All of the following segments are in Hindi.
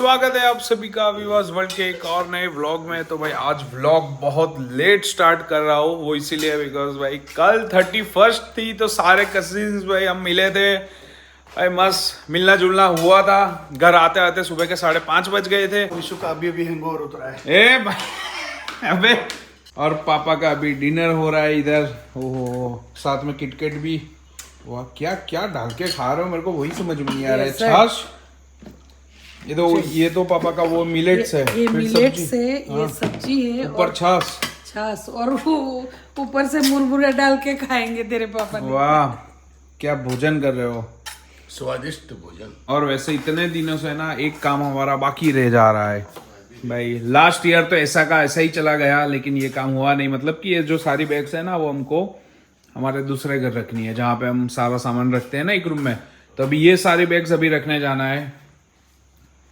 स्वागत है आप सभी का विवास वर्ल्ड के एक और नए व्लॉग में। तो भाई आज व्लॉग बहुत लेट स्टार्ट कर रहा हूँ, वो इसीलिए बिकॉज भाई कल 31st थी तो सारे कजिन्स भाई हम मिले थे भाई, मस्त मिलना जुलना हुआ था। घर आते आते सुबह के 5:30 बज गए थे। विशु का अभी हैंगओवर उतरा है। ए भाई अबे, और पापा का अभी डिनर हो रहा है इधर। ओहो, साथ में किटकेट भी। वाह, क्या क्या डाल के खा रहे हो, मेरे को वही समझ में नहीं आ रहा है। छाछ, ये तो पापा का वो मिलेट्स है। ये मिलेट्स है, ये हाँ। सब्जी है, ऊपर छाछ छाछ और वो ऊपर से मुरमुरे डाल के खाएंगे तेरे पापा ने। वाह, क्या भोजन कर रहे हो, स्वादिष्ट भोजन। और वैसे इतने दिनों से ना एक काम हमारा बाकी रह जा रहा है भाई। लास्ट ईयर तो ऐसा का ऐसा ही चला गया, लेकिन ये काम हुआ नहीं। मतलब कि ये जो सारी बैग्स है ना, वो हमको हमारे दूसरे घर रखनी है, जहाँ पे हम सारा सामान रखते हैं ना एक रूम में। तो अभी ये सारी बैग्स अभी रखने जाना है।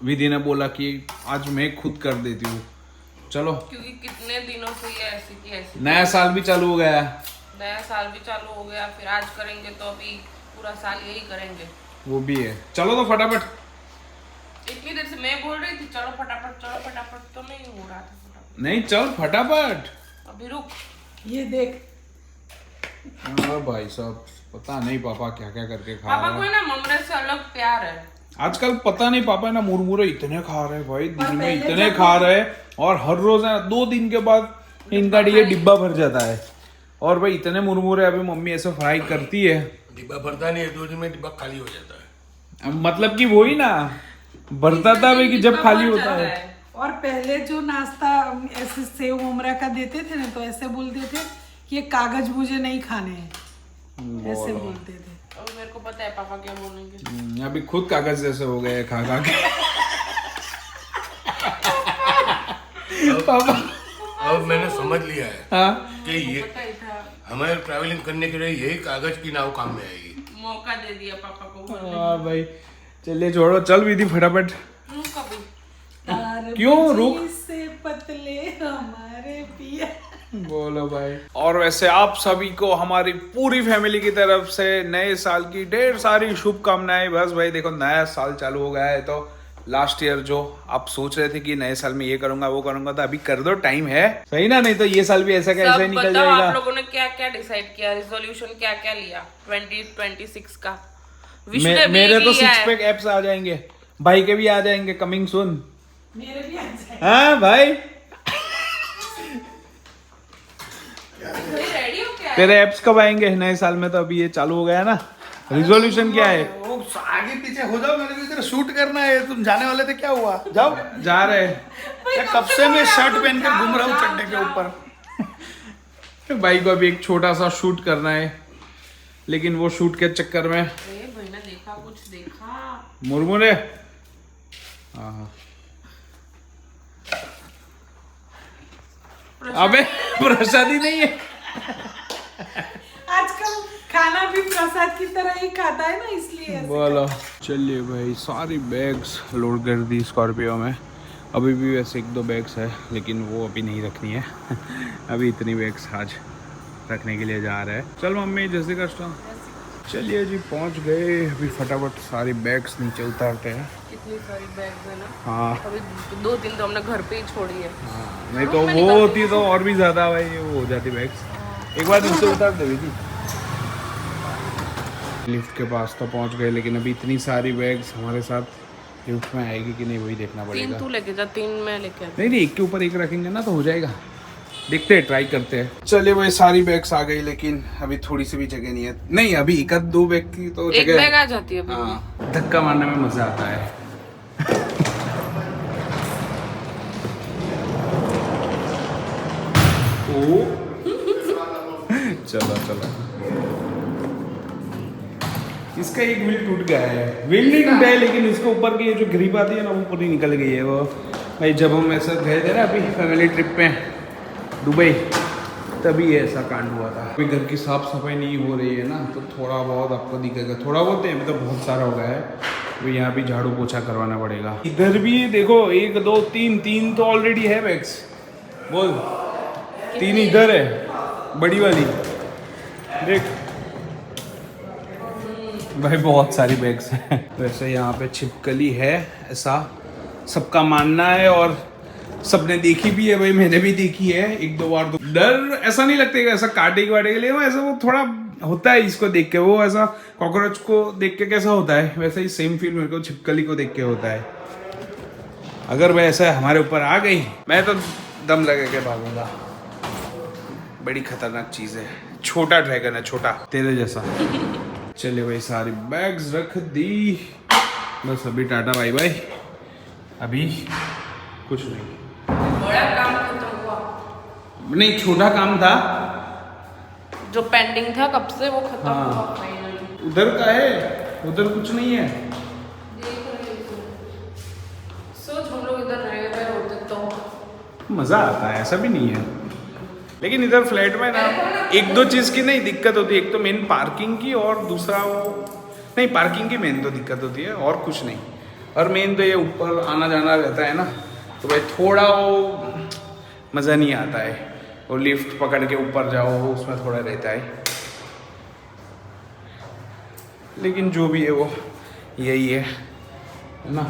विधि ने बोला कि आज मैं खुद कर देती हूँ, चलो। क्योंकि कितने दिनों से ये ऐसी की ऐसी। नया साल भी चालू हो गया, नया साल भी चालू हो गया, फिर आज करेंगे तो अभी पूरा साल यही करेंगे। वो भी है। चलो तो फटाफट। इतनी देर से मैं बोल रही थी चलो फटाफट चलो फटाफट, तो नहीं हो रहा था फटाफट। नहीं, चल फटाफट। अभी रुक। ये देख, हाँ भाई साहब, पता नहीं पापा क्या क्या करके खा पापा रहे को हैं ना ममरे से अलग प्यार है आजकल। पता नहीं पापा ना मुरमुरे इतने खा रहे हैं भाई, दिन में इतने खा रहे हैं, और हर रोज है 2 दिन के बाद इनका ये डिब्बा भर जाता है। और भाई इतने मुरमुरे अभी मम्मी ऐसे फ्राई करती है, डिब्बा भरता नहीं है, 2 दिन में डिब्बा खाली हो जाता है। मतलब कि वही ना भरता था भाई कि जब खाली होता है। और पहले जो नाश्ता ऐसे सेव उमरा का देते थे ना, तो ऐसे बोलते थे कि ये कागज मुझे नहीं खाने हैं, ऐसे बोलते थे। अब मेरे को पता है पापा क्या बोलेंगे। अभी खुद कागज जैसे हो गए खा खा के। पापा अब मैंने समझ लिया है हाँ कि ये पता ही था, हमें ट्रैवलिंग करने के लिए यही कागज की नाव काम में आएगी। मौका दे दिया पापा को बोलने हाँ भाई, चलिए छोड़ो, चल विधि फटाफट। का। कभी तार क्यों बजी रुक? से पतले हमारे पिया। बोलो भाई। और वैसे आप सभी को हमारी पूरी फैमिली की तरफ से नए साल की ढेर सारी शुभकामनाएं। बस भाई देखो, नया साल चालू हो गया है, तो लास्ट ईयर जो आप सोच रहे थे कि नए साल में ये करूंगा वो करूंगा, तो अभी कर दो, टाइम है, सही ना। नहीं तो ये साल भी ऐसा कैसे सब निकल बताओ, आप जाएगा। लोगों ने क्या क्या डिसाइड किया, रिजोल्यूशन क्या क्या लिया 2026 का? विशु ने भी मेरे तो लिया 6 है। पैक एप्स आ जाएंगे, भाई के भी आ जाएंगे, कमिंग सुन। मेरे भी आ जाए। हाँ भाई, रेडी हो क्या? तेरे एप्स कब आएंगे नए साल में? तो अभी ये चालू हो गया ना। रिजोल्यूशन क्या है? वो आगे पीछे हो जाओ, मेरे को इधर शूट करना है। तुम जाने वाले थे, क्या हुआ? जाओ। जा रहे क्या कब से मैं शर्ट पहन कर घूम रहा हूँ चड्डे के ऊपर। भाई को अभी एक छोटा सा शूट करना है, लेकिन वो शूट के चक्कर में भाई ने देखा, कुछ देखा। मुरमुरे। हाँ, अबे प्रसादी नहीं है। आजकल खाना भी प्रसाद की तरह ही खाता है ना, इसलिए ऐसे बोलो। चलिए भाई, सारी बैग्स लोड कर दी स्कॉर्पियो में। अभी भी वैसे 1-2 बैग्स है, लेकिन वो अभी नहीं रखनी है। अभी इतनी बैग्स आज रखने के लिए जा रहे हैं। चल मम्मी, जैसे कष्ट। चलिए जी, पहुंच गए। अभी फटाफट सारी बैग्स नीचे उतारते हैं। कितनी सारी बैग्स है ना। हाँ अभी 2 दिन तो हमने घर पे ही छोड़ी है। हाँ, नहीं तो वो होती तो और भी ज्यादा भाई वो हो जाती बैग्स। एक बार नीचे उतार दे थी। लिफ्ट के पास तो पहुंच गए, लेकिन अभी इतनी सारी बैग्स हमारे साथ लिफ्ट में आएगी कि नहीं वही देखना 3 पड़ेगा। तू लेके जा, 3 मैं लेके आता। नहीं, एक के ऊपर एक रखेंगे ना तो हो जाएगा। देखते हैं, ट्राई करते हैं। चलिए भाई, सारी बैग्स आ गई, लेकिन अभी थोड़ी सी भी जगह नहीं है। नहीं, अभी 1-2 बैग की तो एक जगह बैग आ जाती है। हाँ, धक्का मारने में मजा आता है। ओ चलो चलो, इसका एक व्हील टूट गया है। व्हील नहीं टूटा है, लेकिन इसके ऊपर की जो ग्रिप आती है ना, वो पूरी निकल गई है। वो भाई जब हम ऐसा गए थे ना अभी फैमिली ट्रिप पे दुबई, तभी ऐसा कांड हुआ था। अभी घर की साफ सफाई नहीं हो रही है ना, तो थोड़ा बहुत आपको दिखेगा। थोड़ा बहुत है, मतलब बहुत सारा हो गया है। अभी यहाँ भी झाड़ू पोछा करवाना पड़ेगा। इधर भी देखो, 1 2 3 तो ऑलरेडी है बैग्स। बोल, 3 इधर है, बड़ी वाली देख भाई, बहुत सारी बैग्स हैं। वैसे यहाँ पे छिपकली है, ऐसा सबका मानना है और सबने देखी भी है भाई, मैंने भी देखी है 1-2 बार। तो डर ऐसा नहीं लगता कि ऐसा काटेगी वाटेगी, लेकिन ऐसा वो थोड़ा होता है इसको देख के, वो ऐसा कॉकरोच को देख के कैसा होता है वैसा ही सेम फील मेरे को छिपकली को देख के होता है। अगर भाई ऐसा हमारे ऊपर आ गई, मैं तो दम लगा के भागूंगा। बड़ी खतरनाक चीज है, छोटा ड्रैगन है, छोटा तेरे जैसा। चलिए भाई सारी बैग्स रख दी, बस अभी टाटा बाय बाय। अभी कुछ नहीं, बड़ा काम खत्म हुआ, नहीं छोटा काम था जो पेंडिंग था कब से वो खत्म हाँ। हुआ फाइनली। उधर का है, उधर कुछ नहीं है। सोच हम लोग इधर रह गए होते तो मजा आता है, ऐसा भी नहीं है। लेकिन इधर फ्लैट में ना 1-2 चीज की नहीं दिक्कत होती, एक तो मेन पार्किंग की और दूसरा वो नहीं, पार्किंग की मेन तो दिक्कत होती है और कुछ नहीं। और मेन तो ये ऊपर आना जाना रहता है ना, तो भाई थोड़ा वो मज़ा नहीं आता है, वो लिफ्ट पकड़ के ऊपर जाओ उसमें थोड़ा रहता है। लेकिन जो भी है वो यही है ना।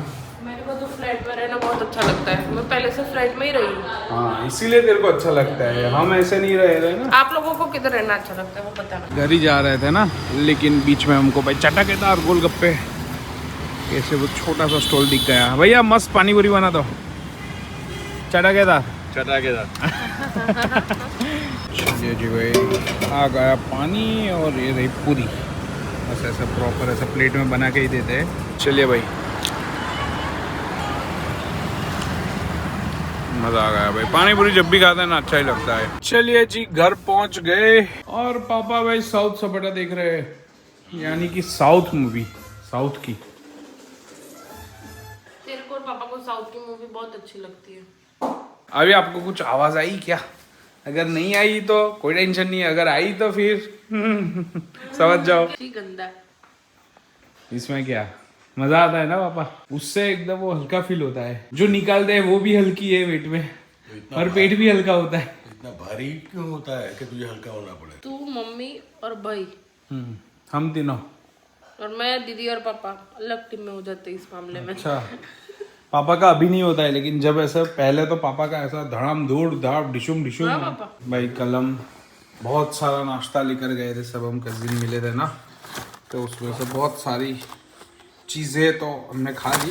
मेरे को तो फ्लैट में रहना बहुत अच्छा लगता है, मैं पहले से फ्लैट में ही रही हूँ। हाँ इसीलिए तेरे को अच्छा लगता है, हम ऐसे नहीं रह रहे ना। आप लोगों को किधर रहना अच्छा लगता है वो बताना। घर ही जा रहे थे ना, लेकिन बीच में हमको भाई चटकेदार गोलगप्पे ऐसे वो छोटा सा स्टॉल दिख गया। भैया मस्त पानी पूरी बना दो, चटकेदार। चलिए जी भाई, आ गया पानी और ये रही पूरी, बस ऐसा प्रॉपर ऐसा प्लेट में बना के ही देते हैं। चलिए भाई मजा आ गया भाई, पानी पूरी जब भी खाते हैं ना अच्छा ही लगता है। चलिए जी घर पहुंच गए और पापा भाई साउथ सपाटा देख रहे हैं, यानी कि साउथ मूवी, साउथ की। तेरे को और पापा को साउथ की मूवी बहुत अच्छी लगती है। अभी आपको कुछ आवाज आई क्या? अगर नहीं आई तो कोई टेंशन नहीं, अगर आई तो फिर समझ जाओ। ठीक गंदा है। इसमें क्या मजा आता है ना पापा, उससे एकदम वो हल्का फील होता है, जो निकालते हैं वो भी हल्की है वेट में और पेट भी हल्का होता है। इतना भारी क्यों होता है कि तुझे हल्का होना पड़े? तू, मम्मी और भाई हम तीनों और मैं, दीदी और पापा अलग टीम में हो जाते हैं इस मामले में। अच्छा पापा का अभी नहीं होता है, लेकिन जब ऐसा पहले तो पापा का ऐसा धड़ाम धूड़ धाड़ डिशुम डिशुम। हाँ पापा। भाई कल हम बहुत सारा नाश्ता लेकर गए थे, सब हम कजिन मिले थे ना, तो उसमें से बहुत सारी चीज़ें तो हमने खा ली,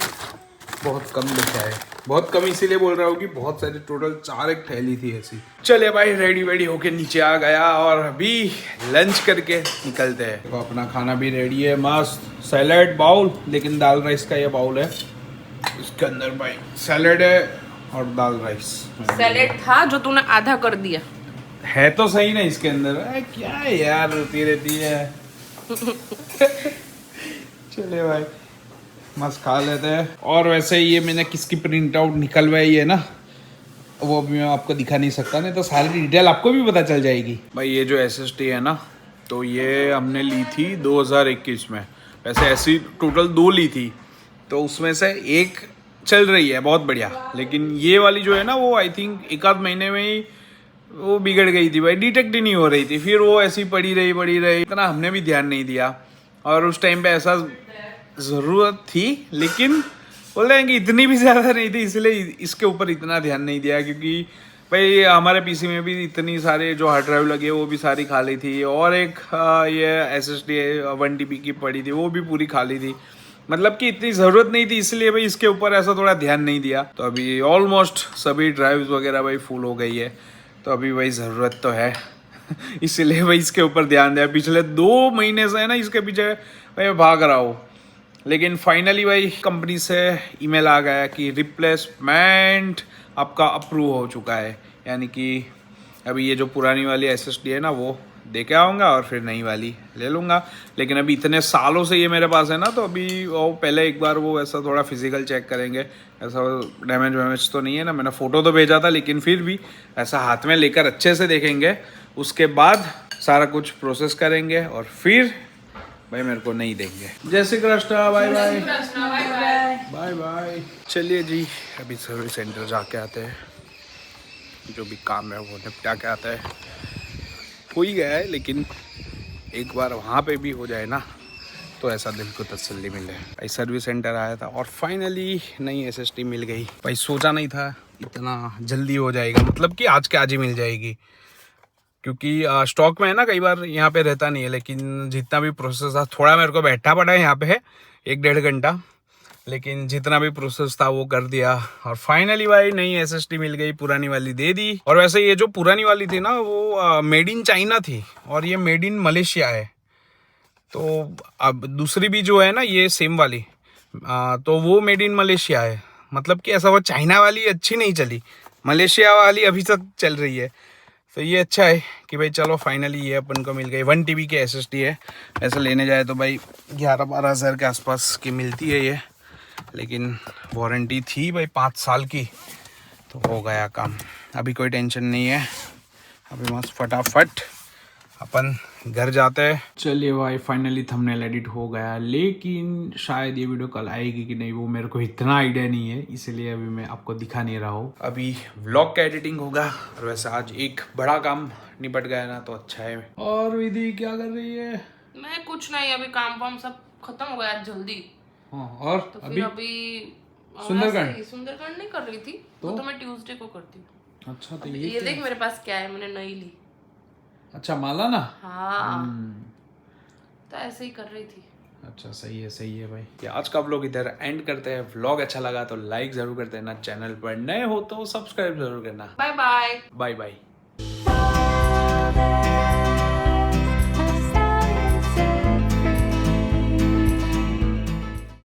बहुत कम बचा है, बहुत कम इसीलिए बोल रहा हूँ कि बहुत सारी टोटल 4 एक थैली थी ऐसी। चलिए भाई रेडी वेडी होके नीचे आ गया और अभी लंच करके निकलते हैं। तो अपना खाना भी रेडी है, मस्त सैलेड बाउल, लेकिन दाल राइस का ये बाउल है, इसके अंदर भाई सैलेड है और दाल राइस। सैलेड था जो तूने आधा कर दिया है तो सही ना इसके अंदर, क्या है यार रोती रहती है। चलिए भाई मस्त खा लेते हैं। और वैसे ये मैंने किसकी प्रिंट आउट निकलवाई है ना, वो भी मैं आपको दिखा नहीं सकता, नहीं तो सारी डिटेल आपको भी पता चल जाएगी। भाई ये जो SSD है ना, तो ये हमने ली थी 2021 में, वैसे ऐसी टोटल 2 ली थी, तो उसमें से एक चल रही है बहुत बढ़िया, लेकिन ये वाली जो है ना वो आई थिंक 1 आध महीने में ही वो बिगड़ गई थी भाई, डिटेक्ट ही नहीं हो रही थी, फिर वो ऐसी पड़ी रही, इतना हमने भी ध्यान नहीं दिया। और उस टाइम पे ऐसा ज़रूरत थी, लेकिन बोल रहे हैं कि इतनी भी ज़्यादा नहीं थी, इसलिए इसके ऊपर इतना ध्यान नहीं दिया, क्योंकि भाई हमारे पीसी में भी इतनी सारे जो हार्ड ड्राइव लगे वो भी सारी खाली थी, और एक ये SSD 1 TB की पड़ी थी वो भी पूरी खाली थी, मतलब कि इतनी ज़रूरत नहीं थी, इसलिए भाई इसके ऊपर ऐसा थोड़ा ध्यान नहीं दिया। तो अभी ऑलमोस्ट सभी ड्राइव्स वगैरह भाई फुल हो गई है, तो अभी भाई ज़रूरत तो है इसीलिए भाई इसके ऊपर ध्यान दिया। पिछले 2 महीने से है ना इसके पीछे भाई भाग रहा हूँ, लेकिन फाइनली भाई कंपनी से ईमेल आ गया कि रिप्लेसमेंट आपका अप्रूव हो चुका है, यानी कि अभी ये जो पुरानी वाली SSD है ना वो दे के आऊँगा और फिर नई वाली ले लूँगा। लेकिन अभी इतने सालों से ये मेरे पास है ना, तो अभी वो पहले एक बार वो ऐसा थोड़ा फिजिकल चेक करेंगे, ऐसा डैमेज वैमेज तो नहीं है ना, मैंने फ़ोटो तो भेजा था, लेकिन फिर भी ऐसा हाथ में लेकर अच्छे से देखेंगे, उसके बाद सारा कुछ प्रोसेस करेंगे और फिर भाई मेरे को नहीं देंगे। जय Shri Krishna, bye bye bye bye. चलिए जी अभी सर्विस सेंटर जाके आते हैं, जो भी काम है वो निपटा के आते हैं। हो ही गया है, लेकिन एक बार वहाँ पे भी हो जाए ना तो ऐसा दिल को तसल्ली मिले। भाई सर्विस सेंटर आया था और फाइनली नई SSD मिल गई। भाई सोचा नहीं था इतना जल्दी हो जाएगा, मतलब कि आज के आज ही मिल जाएगी, क्योंकि स्टॉक में है ना, कई बार यहाँ पे रहता नहीं है। लेकिन जितना भी प्रोसेस था, थोड़ा मेरे को बैठना पड़ा है यहाँ पे है 1-1.5 घंटा, लेकिन जितना भी प्रोसेस था वो कर दिया और फाइनली भाई नई SSD मिल गई, पुरानी वाली दे दी। और वैसे ये जो पुरानी वाली थी ना वो मेड इन चाइना थी और ये मेड इन मलेशिया है। तो अब दूसरी भी जो है ना ये सेम वाली तो वो मेड इन मलेशिया है, मतलब कि ऐसा वो चाइना वाली अच्छी नहीं चली, मलेशिया वाली अभी तक चल रही है। तो ये अच्छा है कि भाई चलो फाइनली ये अपन को मिल गई। 1 TB की SSD है। ऐसा लेने जाए तो भाई 11-12 हज़ार के आसपास की मिलती है ये, लेकिन वारंटी थी भाई 5 साल की, तो हो गया काम। अभी कोई टेंशन नहीं है, अभी मस्त फटाफट अपन घर जाते हैं। चलिए भाई फाइनली थंबनेल एडिट हो गया, लेकिन शायद ये वीडियो कल आएगी कि नहीं वो मेरे को इतना आइडिया नहीं है, इसलिए अभी मैं आपको दिखा नहीं रहा हूँ। अभी व्लॉग का एडिटिंग होगा और वैसे आज एक बड़ा काम निपट गया ना तो अच्छा है। और विधि क्या कर रही है? मैं कुछ नहीं, अभी काम वाम सब खत्म हो गया जल्दी। हाँ, और तो फिर अभी सुंदरकांड नहीं कर रही थी तो मैं ट्यूसडे को करती हूँ। अच्छा, तो ये देख मेरे पास क्या है, मैंने नई ली। अच्छा, माला ना? हाँ, तो ऐसे ही कर रही थी। अच्छा, सही है भाई। ये आज का व्लॉग इधर एंड करते हैं। व्लॉग अच्छा लगा तो लाइक जरूर कर देना, चैनल पर नए हो तो सब्सक्राइब जरूर करना। Bye bye. Bye bye.